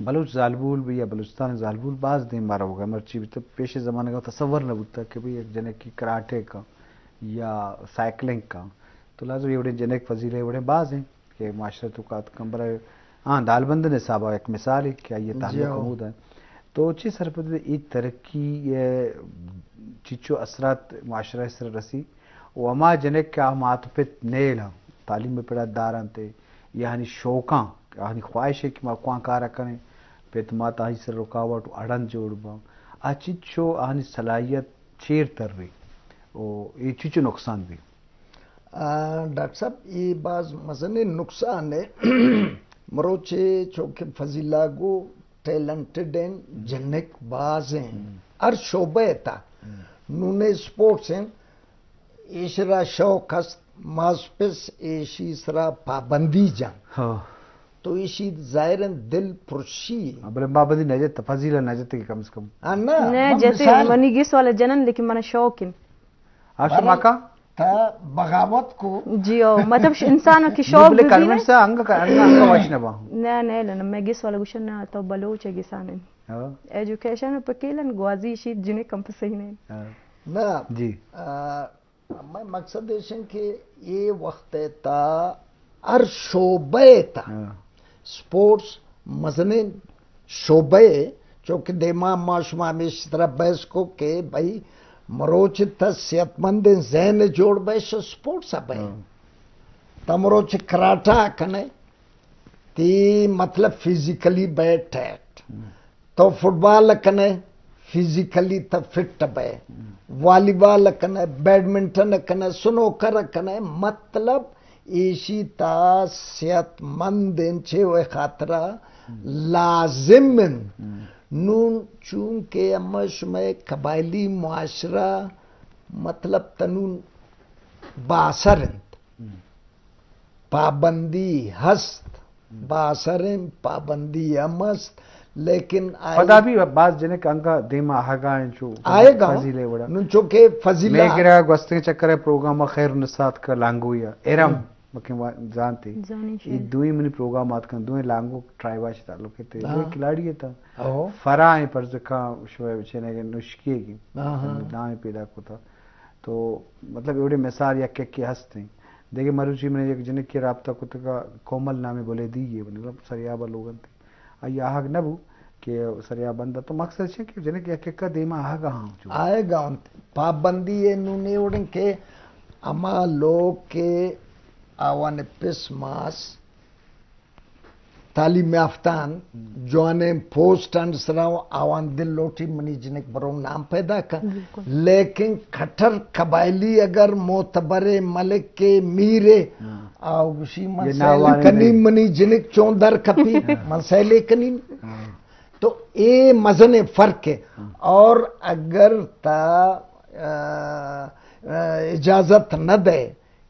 بلوچ زالبول بھی یا بلوچستان زالبول بعض دیں مارا ہوگا مرچی بھی تو پیش زمانے کا تصور نہ ہوتا کہ بھئی ایک جنے کی کراٹے کا یا سائیکلنگ کا تو لازم یہ بڑے جنے فضیلے بڑے بعض ہیں کہ معاشرت کا کمبر ہاں دال بند نے صاحبہ ایک مثال ہے کیا یہ تعلق عمود ہے تو چی سرپد ایک ترقی یہ چیچو اثرات معاشرہ سر رسی وما جنے کیا معاطفت نیل ہاں تعلیم میں پڑا داران تے یعنی شوقاں یعنی خواہش ہے کہ ما کوان کارا کریں پیت ماتا ہی سر رکاوٹ اڑن جوڑ با چیچو آنی صلاحیت چیر تر رہی یہ چیچو نقصان بھی ڈاکٹر صاحب یہ بعض مثلا نقصان ہے مروچے چوکے فضیلہ گو ٹیلنٹڈ ہیں جنک باز ہیں ہر شعبہ تا نونے سپورٹس ہیں ایشرا شوق ہست ماسپس ایشی سرا پابندی جان تو ایشی ظاہراً دل پرشی بلے پابندی نجت فضیلہ نجت کی کم از کم نہیں جیسے منی گیس والا جنن لیکن من شوق ہے آشما کا تا بغاوت کو جی او مطلب انسان کی شوق بھی کلمنٹ سے انگ واشنا با نہیں میں گیس والا گوشن نہ تو بلوچ گیسان ایجوکیشن پکیلن گوازی شید جنے کم صحیح نہیں نہ جی میں مقصد ہے کہ یہ وقت تا ہر شعبے تا سپورٹس مثلا شعبے چونکہ دیما معاشمہ میں اس طرح بحث کو کہ بھائی مروچ تا صحت مند ذہن جوڑ بیش سپورٹس اب ہے تا مروچ کراٹا کنے تی مطلب فزیکلی بیٹھ ہے تو فٹ بال کنے فزیکلی تا فٹ بے والی بال کنے بیڈمنٹن کنے سنوکر کنے مطلب ایشی تا صحت مند چھے ہوئے خاطرہ لازم نون چونکہ امش میں قبائلی معاشرہ مطلب تنون باثرند پابندی ہست باثرند پابندی امست لیکن خدا بھی بعض جنے کا انگا دیما آگا ہیں جو آئے گا فضیلے بڑا نون چونکہ فضیلہ میں گرہ گوستیں چکر ہے پروگرام خیر نسات کا لانگویا ایرم مکہ جانتے یہ دوئی منی پروگرامات کن دوئی لانگو ٹرائیواش تعلق ہے دوئی کھلاڑی ہے تا فرائیں پر زکاں شوئے بچینے کے نشکیے کی دائیں پیدا کو تھا تو مطلب ایوڑے مثال یا کہ ہستے ہیں دیکھیں مروچی میں ایک جنک کی رابطہ کو تکا کومل نامے بولے دیئے مطلب سریابہ لوگن تھے آئی آہاگ نبو کہ سریابہ بندہ تو مقصد ہے کہ جنک ایک دیما آہاگا ہاں آئے گا پابندی ہے نونے اڑن کے اما لوگ کے آوان پس ماس تعلیم یافتان جوانے پوسٹ انڈ سراؤ آوان دل لوٹی منی جنک برون نام پیدا کر لیکن کھٹر قبائلی اگر معتبر ملک کے میرے آوشی مسئلے کنی منی جنک چوندر کپی مسئلے کنی تو اے مزن فرق ہے اور اگر تا اجازت نہ دے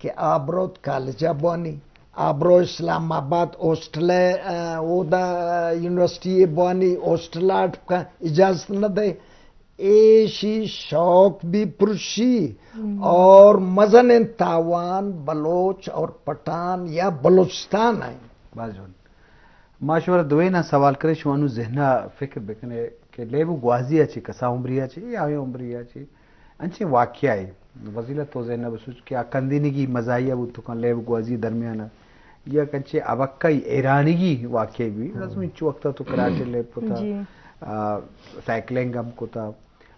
کہ آبروت کالجہ بوانی آبرو اسلام آباد یونیورسٹی بوانی اوسٹلاٹ کا اجازت نہ دے ایشی شوق بھی پرشی اور مزن تاوان بلوچ اور پٹھان یا بلوچستان آئیں بازون ماشورہ دوینا سوال کرے شوانو ذہنہ فکر بکنے کہ لیبو گوازی اچھی کسا عمریہ چی یا عمریہ چی انچے واقعہ ہے وزیلہ تو ذہنہ بسوچ کیا کندینگی مزایہ بود تو کن لیبو گوازی درمیانہ یا کنچے ابکائی ایرانگی واقعی بھی لازم انچو وقتا تو کراٹے لیب کو تا سائیکلنگ ہم کو تا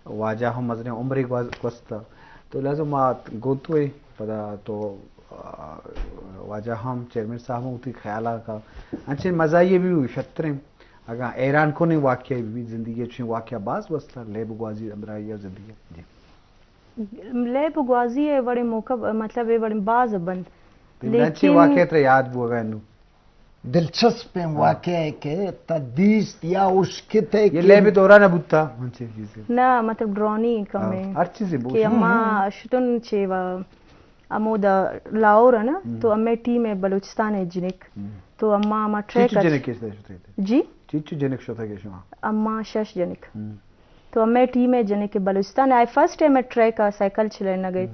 واجہ ہم مزنے عمری گوستا تو لازم گوتو ہے پدا تو واجہ ہم چیئرمن صاحب ہوتی خیالہ کا انچے مزایہ بھی ہوئی شتریں اگر ایران کو نہیں واقعی بھی زندگی اچھی واقعہ باز وستا لیب گوازی امرائی یا زندگی جی لیب گوازی ہے بڑے موقع مطلب ہے بڑے باز بند لیکن واقعہ تر یاد بو گئے انو دلچسپ واقعہ ہے کہ تدیس یا اشکت ہے یہ لیب دورہ نہ بوتا نا مطلب ڈرونی کم ہے ہر چیزیں کہ اما شتن چھے و امو دا لاہور ہے نا تو امیں ٹیم ہے بلوچستان ہے جنک تو اما ٹریک چیچو جنک کس طرح شتے تھے جی چیچو جنک شتا کہ شما اما شش جنک تو امیں ٹیم ہے جنک بلوچستان آئی فرسٹ ٹائم میں ٹریک سائیکل چلے نہ گئی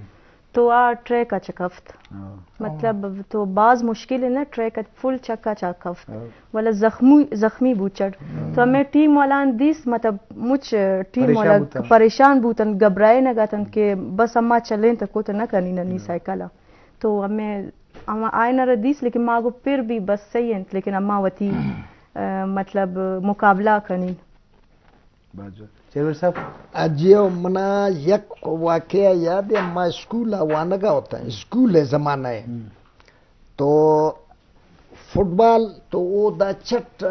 تو ٹریک چکفت مطلب تو بعض مشکل ہے نا ٹریک فل چکا چکفت والا زخمی بوچڑ تو ہمیں ٹیم والان دیس مطلب مچ ٹیم پریشان والا بوتن. پریشان بوتن گھبرائے نہ گاتن کہ بس اما چلیں تو کو تو نہ کرنی ننی سائیکل تو ہمیں اما آئے نہ ردیس لیکن ماں کو پھر بھی بس صحیح ہیں لیکن اما وتی مطلب مقابلہ کرنی. چیئرمین صاحب اجیو منا یک واقعہ یاد ہے اما اسکول وانگا ہوتا ہے اسکول ہے زمانہ ہے تو فٹ بال تو او دا چٹ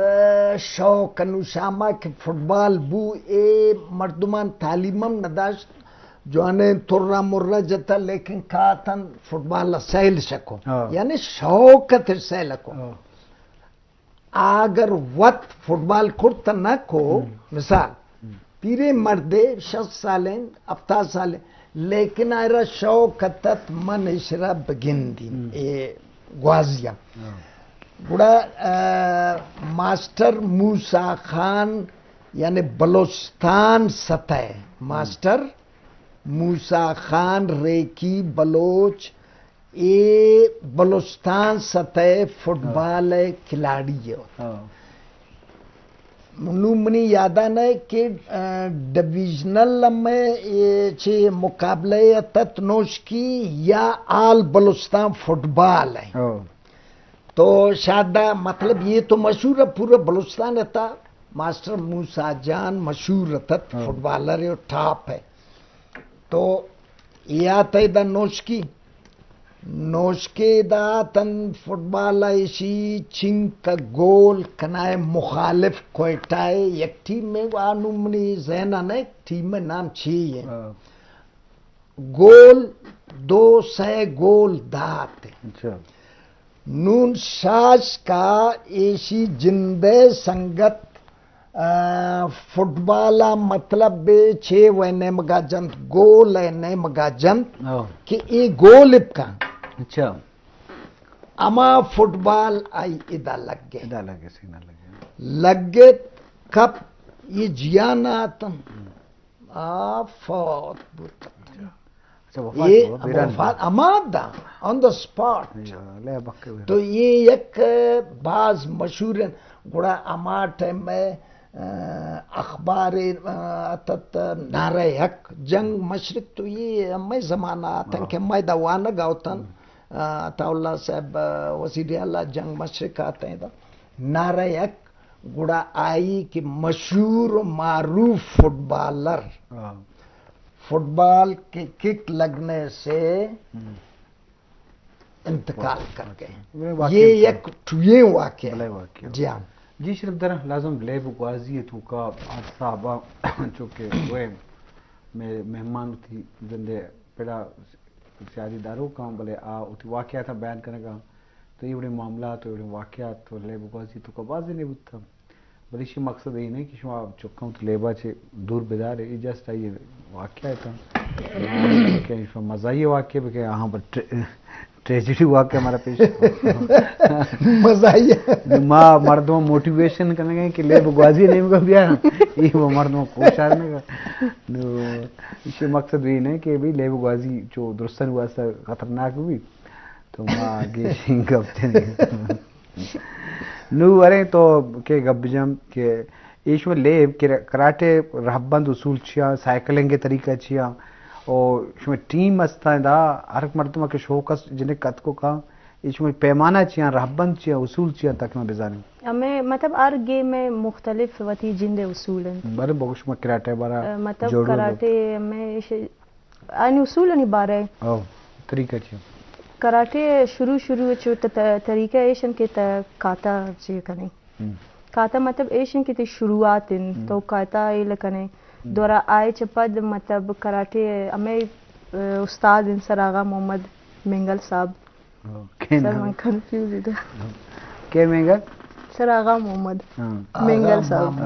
شوق انوشامہ کہ فٹ بال بو اے مردمان تعلیمم نداشت جوانے ترہ مرہ جتا لیکن کاتن فٹ بال سیل شکو یعنی شوقت سیل کو اگر وقت فٹ بال کرتا نہ کو مثال پیرے مردے 60 سالیں 70 سالیں لیکن ایرا شوقتت من اشرا بگندی اے گوازیا بڑا ماسٹر موسیٰ خان یعنی بلوچستان سطح ماسٹر موسیٰ خان ریکی بلوچ اے بلوچستان سطح فٹ بال کھلاڑی ہے منو منی یادان ہے کہ ڈویژنل میں چھے مقابلے تتنوش کی یا آل بلوچستان فٹ بال ہے تو شادہ مطلب یہ تو مشہور ہے پورا بلوچستان تھا ماسٹر موسیٰ جان مشہور تھا فٹ بالر ہے ٹاپ ہے تو یہ آتا ہے دا نوش کے دا تن فٹ بال ایشی چنک گول کنائے مخالف کوئٹائے یک ٹیم میں وانو منی ذہنہ نے ٹیم میں نام چھی ہے گول 200 گول داتے نون شاش کا ایشی جندے سنگت فٹ بالا مطلب بے چھے وینے مگا جنت گول ہے مگا جنت کہ ای گول ابکا اچھا اما فٹ بال آئی ادا لگ گئے سینہ لگ گئے کب یہ جیانا آتن فوت بوتا یہ وفات اماد دا on the spot تو یہ یک بعض مشہور گوڑا اما ٹائم میں اخبار نعرہ حق جنگ مشرق تو یہ میں زمانہ آتا کہ میں دوانہ گاوتن عطا اللہ صاحب وزیر اعلیٰ جنگ مشرق آتے ہیں نعرہ حق گوڑا آئی کہ مشہور معروف فٹ بالر فٹ بال کے کک لگنے سے انتقال کر گئے یہ ایک ٹوئیں واقعہ جی ہاں جی شرف در لازم لیب غازی تو کا صحابہ چونکہ وہ مہمان تھی زندے پیڑا سیادی داروں کا بلے اتنی واقعات بیان کرنے گا تو یہ بڑے معاملات اور واقعات تو لیب غازی تو کا بازی نہیں بودتا بلی شی مقصد یہ نہیں کہ شما چکا ہوں تو لیبا چھے دور بیدار ہے یہ جسٹ آئیے واقعہ تھا کہ مزائی واقعہ بھی کہ یہاں پر ٹریجڈی واقعہ ہمارا پیش مزائی ماں مردوں موٹیویشن کرنے گئے کہ لیب غازی نہیں مگا بیا یہ وہ مردوں کوش آرنے گا اس مقصد بھی نہیں کہ بھی لیب غازی جو درستن ہوا سا خطرناک ہوئی تو ماں آگے گپتے نہیں نو ارے تو کہ گب جم کہ ایش میں لیب کہ کراٹے رہبند اصول چھیا سائیکلنگ کے طریقہ چھیا اور اس میں ٹیم استا دا ہر مرتبہ کے شوق جنہیں کت کو کہا اس میں پیمانہ چھیا رہبند چھیا اصول چھیا تک میں بزانی ہمیں مطلب ہر گیم میں مختلف وتی جندے اصول ہیں بارے بگوش میں کراٹے بارا مطلب کراٹے میں آنی اصول نہیں بارے طریقہ چھیا کراٹے شروع چو طریقہ ایشن کے کاتا چیئے کنے کاتا مطلب ایشن کی تی شروعات تو کاتا یہ لکنے دورا آئے چپد مطلب کراٹے ہمیں استاد سر آغا محمد منگل صاحب سر من کنفیوز ادھر کیا منگل سر آغا محمد منگل صاحب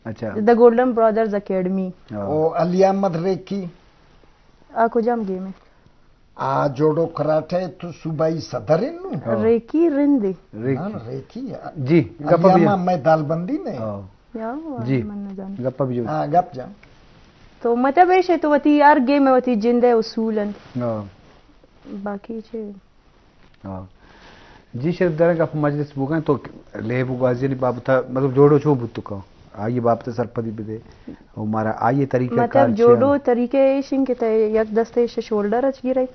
اچھا دا گولڈن برادرز اکیڈمی او علی احمد ریکی آکو جام گیم ہے جوڑو کراٹے تو صوبائی صدر انو ریکی رندی ریکی جی گپا بھی میں دال بندی میں جی گپا بھی گپ جام تو مطلب ایشے تو وتی یار گیم میں وتی جندے اصولن باقی چھے جی شرف دارن کا مجلس بوگن تو لیب غازی نے بابتا مطلب جوڑو چھو بوتو کا آئیے باپ سرپدی بدے ہمارا آئیے طریقہ مطلب جوڑو طریقے ایشن کے تے یک دستے شولڈر اچ گرے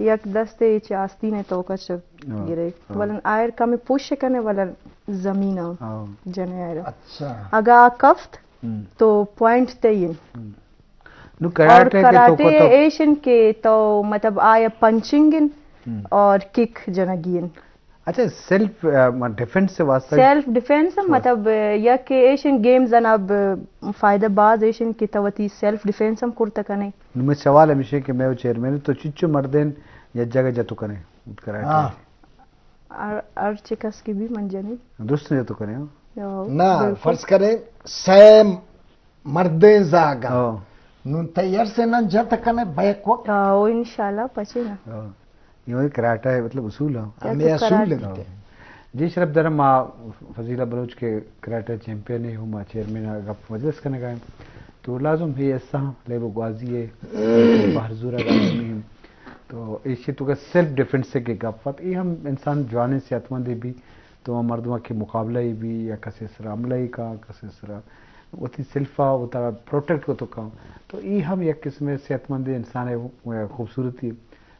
یک دستے آستی نے تو کچ گرے ولن آئر کمی پوش کنے ولن زمین جنے آئر اچھا اگا کفت تو پوائنٹ تین نو اور کراٹے ایشن کے تو مطلب آیا پنچنگن اور کک جنگین. اچھا سیلف ڈیفینس سے واسطہ سیلف ڈیفینس مطلب یا کہ ایشین گیمز اناب فائدہ باز ایشین کی توتی سیلف ڈیفینس ہم کرتا کنے. میں سوال ہمیشہ کہ میں وہ چیئرمین تو چچو مردین یا جگہ جتو کنے کراٹے اور چکس کی بھی منجنی درست نہیں جتو کنے نا فرض کریں سیم مردیں زاگا نون تیار سے نہ جت کنے بیک وقت او انشاءاللہ پچے نا یہ کراٹا ہے مطلب اصول ہے ہمیں اصول لگتے ہیں. جی شرف درم فضیلہ بلوچ کے کراٹا چیمپئن ہے ہوں چیئرمین گپ مجلس کرنے گئے تو لازم ہے ایسا لیبو غازی ہے بحرزورہ گازمی تو ایشی تو کا سیلف ڈیفینس سے کے گپ یہ ہم انسان جوانے صحت مند بھی تو مردمہ کے مقابلہ ہی بھی یا کسی سرا عملہ ہی کا کسی سرا وہ تھی سلفا ہوتا پروٹیکٹ کو تو کہوں تو یہ ہم ایک قسم صحت مند انسان ہے خوبصورتی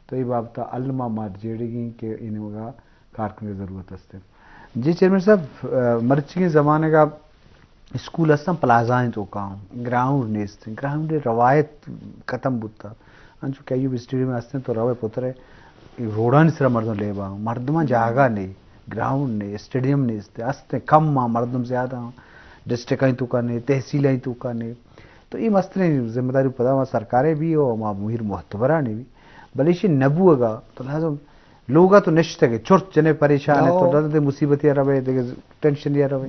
تو یہ بابتا علمہ مار جیڑے گی کہ انہیں کا کارکن کی ضرورت ہے. جی چیئرمین صاحب مرچی زمانے کا اسکول ہستم پلازائیں تو کام گراؤنڈ نیست گراؤنڈ روایت ختم بودتا انچو کہ ایوب اسٹیڈیم میں ہستے تو روے پترے روڑان سرا مردم لے با مردمہ جاگا نہیں گراؤنڈ نہیں اسٹیڈیم نیست ہستے کم ماں مردم زیادہ ڈسٹرکیں تو کرنے تحصیلیں تو کرنے تو یہ مسئلے ذمہ داری پتا وہاں سرکاریں بھی اور وہاں مہیر محتبرانے بھی بلیشی نبو گا تو لازم لوگا تو نشتے گے چرت جنے پریشان ہے تو لازم مصیبت یا روے ٹینشن یا روے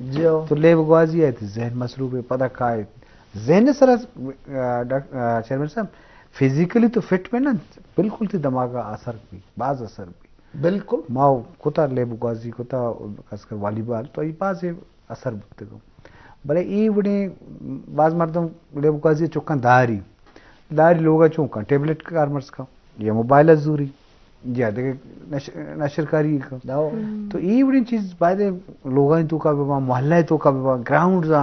تو لے بگوازی ہے تو ذہن مسلوب ہے پتہ کھائے ذہن سر چیئرمین صاحب فزیکلی تو فٹ میں نا بالکل تھی دماغ کا اثر بھی بعض اثر بھی بالکل ماؤ کتا لے بگوازی کتا خاص کر والی بال تو یہ بعض اثر بکتے گو بلے ای بڑے بعض مردم لے بگوازی چکن داری لوگا چونکا ٹیبلٹ کا کارمرس کا یا موبائل ازوری یا دیکھے نشر کاری کا تو یہ بڑی چیز بائدے لوگاں تو کا بابا محلہ تو کا بابا گراؤنڈ جا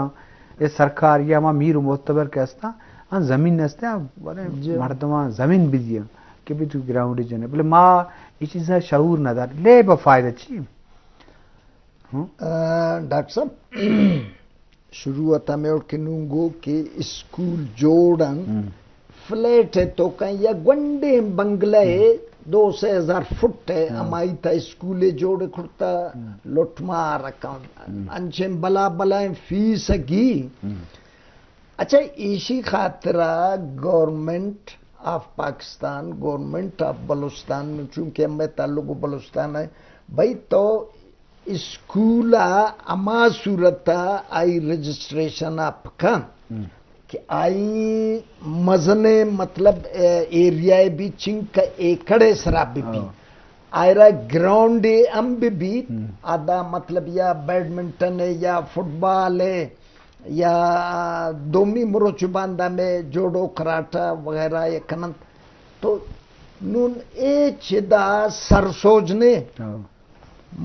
یہ سرکار یا ہما میر معتبر کے ہستا ہاں زمین نستے ہیں مردماں زمین بھی دیا کہ بھی تو گراؤنڈ جانے بلے ماں یہ چیزیں شعور نہ دار لے با فائدہ چی. ڈاکٹر صاحب شروعات میں اور کنونگو کہ اسکول جوڑن فلیٹ ہے تو کہیں یا گنڈے بنگلہ ہے 2,000 فٹ ہے ہمائی تا اسکولے جوڑے کھڑتا لٹ مار رکھا انچیں بلا بلائیں فیس گی. اچھا اسی خاطرہ government of Pakistan government of Balochistan میں چونکہ ہمیں تعلق بلوچستان ہے بھائی تو اسکولا اما صورتا آئی رجسٹریشن آپ کا کہ آئی مزنے مطلب ایریا بھی چنک ایکڑے سراب بھی آئرہ گراؤنڈ ہم بھی آدھا مطلب یا بیڈمنٹن ہے یا فٹ بال ہے یا دومی مروچ باندھا میں جوڑو کراٹا وغیرہ یا کنن تو نون اے چدا سرسوجنے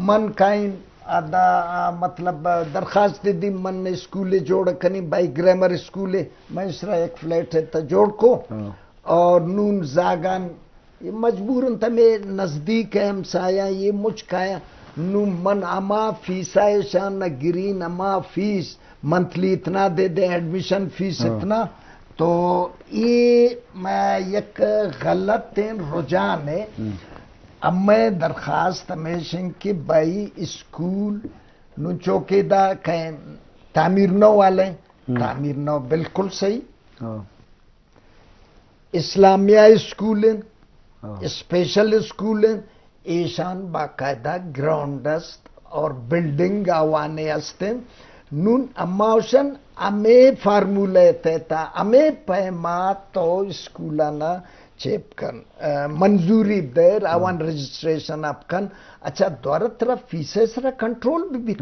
من کائن آدھا مطلب درخواست دی من اسکولے جوڑ کنی بائی گرامر اسکولے میں اسرا ایک فلیٹ ہے تا جوڑ کو اور نون زاگان یہ مجبوراً تا میں نزدیک ہے ہمسایا یہ مجھ کایا نون من اما فیسا شان گرین اما فیس منتھلی اتنا دے دے ایڈمیشن فیس اتنا تو یہ میں یک غلط رجحان ہے. اب میں درخواست ہمیشن کہ بھائی اسکول نو چوکے دا کہیں تعمیر نو والے تعمیر نو بالکل صحیح اسلامیہ اسکول اسپیشل اسکول ایشان باقاعدہ گراؤنڈست اور بلڈنگ آوانے ہستے نون اماوشن ہمیں فارمولے تیتا ہمیں پیما تو اسکولانا چیپ کن منظوری دیر آوان رجسٹریشن آپ کن. اچھا دورت طرف فیسے سرا کنٹرول بھی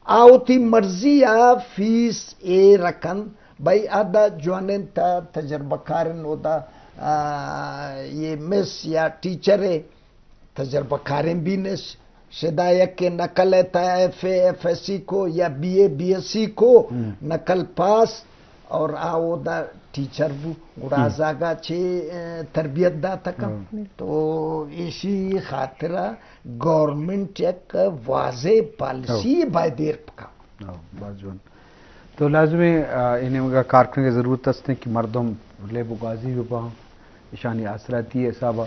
آو تی مرضی آ فیس اے رکن بھائی آدھا جوانن تا تجربہ کارن ہوتا یہ مس یا ٹیچر ہے تجربہ کارن بھی نس شدایت کے نقل ہے F A F S C کو یا B A B S C کو نقل پاس اور آو دا ٹیچر بو گڑا زاگا چھے تربیت دا تکا تو اسی خاطرہ گورنمنٹ ایک واضح پالیسی باید پکا بازوان تو لازمی انہیں مگا کارکن کی ضرورت ہے کہ مردم لیب و غازی بھی پاہاں اشانی آسراتی ہے صاحبہ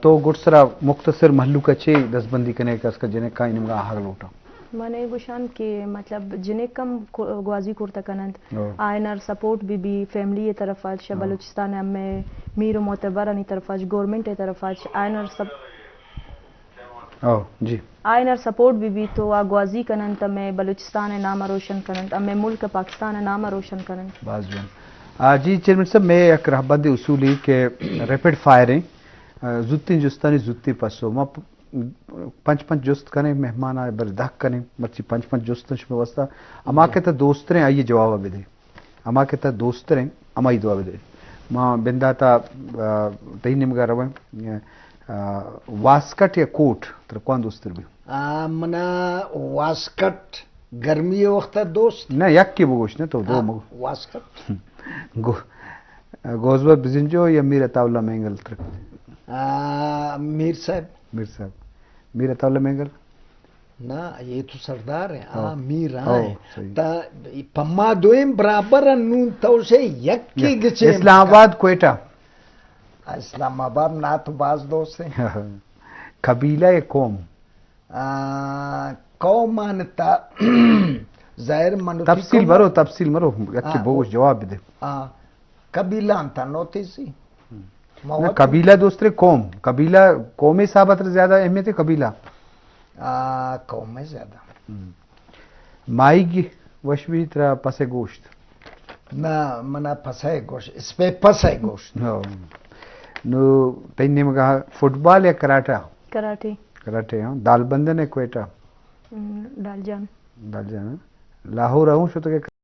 تو گڑسرا مختصر محلو کا چھے دس بندی کنے کا اس کا جنہیں کا انہیں مگا حق لوٹا مانے گوشان کہ مطلب جنہیں کم گوازی کرتا کنند آئینر سپورٹ بھی فیملی طرف آج بلوچستان میں میر و معتبرانی طرف آج گورنمنٹ طرف آج آئینر جی آئینر سپورٹ بھی تو آگوازی کنند میں بلوچستان نام روشن کنند میں ملک پاکستان نام روشن کنند بازوان جی چیئرمین صاحب میں ایک رہبند اصولی کہ ریپڈ فائرنگ زتی جستانی زتی پسو ما پنچ جست کنے مہمان آئے بردک کنے مرچی پنچ جستن شمی وستا اما کہتا دوستریں آئیے جواب بدے اما کہتا دوستریں اما ہی دعا بدے ما بندہ تا تہینی مگا روائیں واسکٹ یا کوٹ ترکوان دوستر بھی منا واسکٹ گرمی وقت دوست نا یک کی بگوش نا تو دو مگو واسکٹ گوزبہ بزنجو یا میر اطاولہ مینگل ترک میر صاحب میر اطاولہ مینگل نا یہ تو سردار ہیں میر آئے تا پما دوئیم برابر نون تو سے یک کی گچے اسلام آباد کوئٹہ اسلام آباد نا تو باز دوست ہیں قبیلہ یا قوم قوم مانتا ظاہر منو تفصیل مرو اچھے بوگوش جواب دے قبیلہ انتا نوتی سی قبیلہ دوسترے قوم قبیلہ قومی صحابت زیادہ اہمیت ہے قبیلہ قوم میں زیادہ مائی گی وشوی ترہ پسے گوشت نا منا پسے گوشت اس پہ پسے گوشت نو تینی میں کہا فٹ بال یا کراٹا کراٹے ہاں دال بندن ہے کوئٹہ ڈال جان لاہور آؤں شو تو کہ